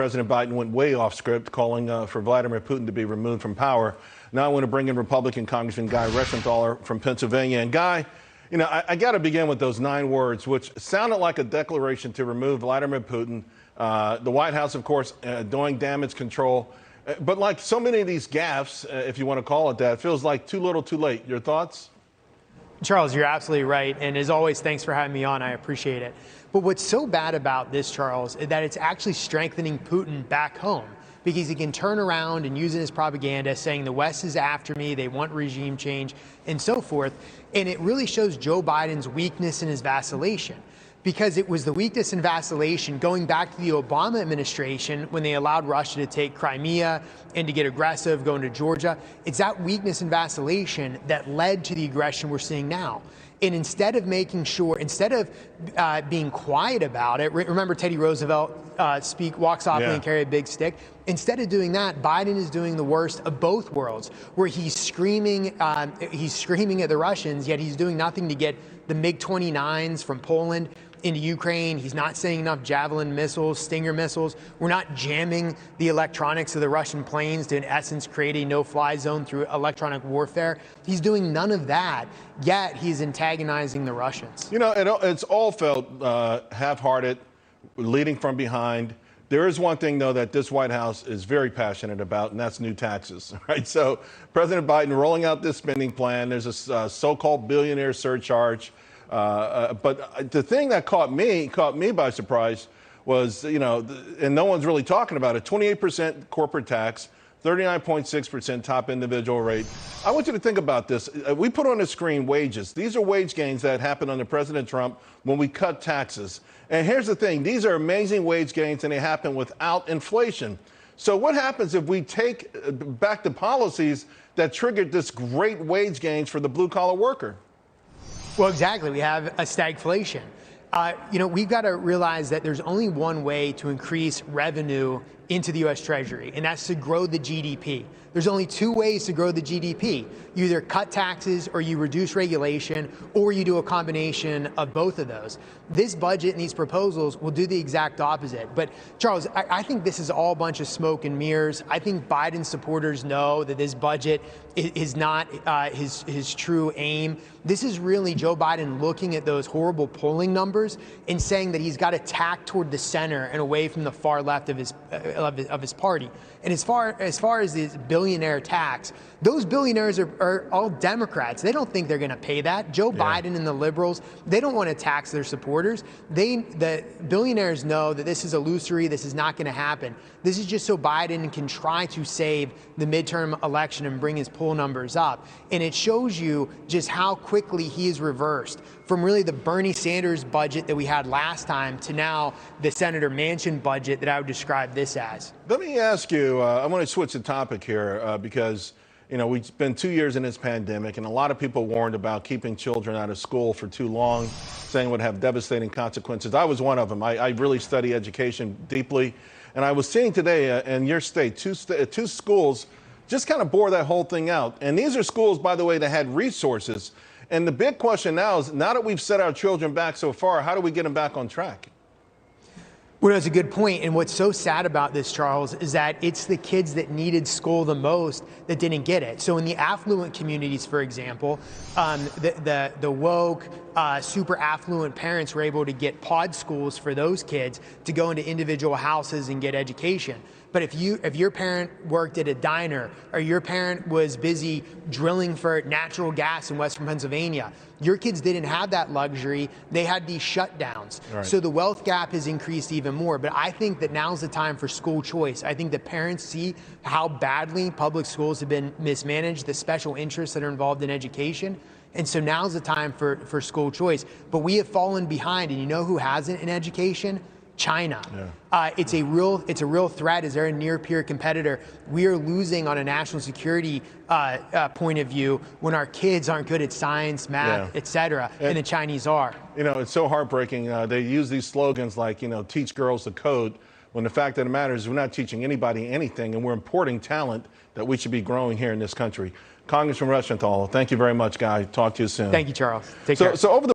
President Biden went way off script, calling for Vladimir Putin to be removed from power. Now I want to bring in Republican Congressman Guy Reschenthaler from Pennsylvania. And Guy, you know, I got to begin with those 9 words, which sounded like a declaration to remove Vladimir Putin. The White House, of course, doing damage control. But like so many of these gaffes, if you want to call it that, it feels like too little too late. Your thoughts? Charles, you're absolutely right. And as always, thanks for having me on. I appreciate it. But what's so bad about this, Charles, is that it's actually strengthening Putin back home, because he can turn around and use it as propaganda, saying the West is after me, they want regime change, and so forth. And it really shows Joe Biden's weakness and his vacillation, because it was the weakness and vacillation going back to the Obama administration when they allowed Russia to take Crimea and to get aggressive, going to Georgia. It's that weakness and vacillation that led to the aggression we're seeing now. And instead of making sure, instead of being quiet about it, remember Teddy Roosevelt walk softly and carry a big stick? Instead of doing that, Biden is doing the worst of both worlds, where he's screaming at the Russians, yet he's doing nothing to get the MiG-29s from Poland into Ukraine. He's not sending enough Javelin missiles, Stinger missiles. We're not jamming the electronics of the Russian planes to, in essence, create a no-fly zone through electronic warfare. He's doing none of that, yet he's antagonizing the Russians. You know, it's all felt half-hearted, leading from behind. There is one thing, though, that this White House is very passionate about, and that's new taxes, right? So President Biden rolling out this spending plan. There's a so-called billionaire surcharge. But the thing that caught me by surprise was, you know, and no one's really talking about it, 28% corporate tax, 39.6% top individual rate. I want you to think about this. We put on the screen wages. These are wage gains that happened under President Trump when we cut taxes. And here's the thing. These are amazing wage gains, and they happen without inflation. So what happens if we take back the policies that triggered this great wage gains for the blue-collar worker? Well, exactly. We have a stagflation. You know, we've got to realize that there's only one way to increase revenue into the U.S. Treasury, and that's to grow the GDP. There's only 2 ways to grow the GDP. You either cut taxes, or you reduce regulation, or you do a combination of both of those. This budget and these proposals will do the exact opposite. But Charles, I think this is all a bunch of smoke and mirrors. I think Biden supporters know that this budget is not his true aim. This is really Joe Biden looking at those horrible polling numbers and saying that he's got to tack toward the center and away from the far left of his party. And as far as this billionaire tax, those billionaires are all Democrats. They don't think they're going to pay that. Joe Biden and the liberals, they don't want to tax their supporters. The billionaires know that this is illusory. This is not going to happen. This is just so Biden can try to save the midterm election and bring his poll numbers up. And it shows you just how quickly he is reversed from really the Bernie Sanders budget that we had last time to now the Senator Manchin budget that I would describe this as. Let me ask you, I want to switch the topic here because, you know, we've been 2 years in this pandemic, and a lot of people warned about keeping children out of school for too long, saying it would have devastating consequences. I was one of them. I really study education deeply. And I was seeing today in your state, two schools just kind of bore that whole thing out. And these are schools, by the way, that had resources. And the big question now is, now that we've set our children back so far, how do we get them back on track? Well, that's a good point. And what's so sad about this, Charles, is that it's the kids that needed school the most that didn't get it. So in the affluent communities, for example, the woke, super affluent parents were able to get pod schools for those kids to go into individual houses and get education. But if your parent worked at a diner, or your parent was busy drilling for natural gas in Western Pennsylvania, your kids didn't have that luxury. They had these shutdowns. Right. So the wealth gap has increased even more. But I think that now's the time for school choice. I think that parents see how badly public schools have been mismanaged, the special interests that are involved in education. And so now's the time for school choice. But we have fallen behind. And you know who hasn't in education? China. Yeah. It's a real threat. As they're a near-peer competitor, we are losing on a national security point of view when our kids aren't good at science, math, et cetera, and the Chinese are. You know, it's so heartbreaking. They use these slogans like, you know, teach girls the code, when the fact of the matter is we're not teaching anybody anything, and we're importing talent that we should be growing here in this country. Congressman Reschenthaler, thank you very much, Guy. Talk to you soon. Thank you, Charles. Take care. So over the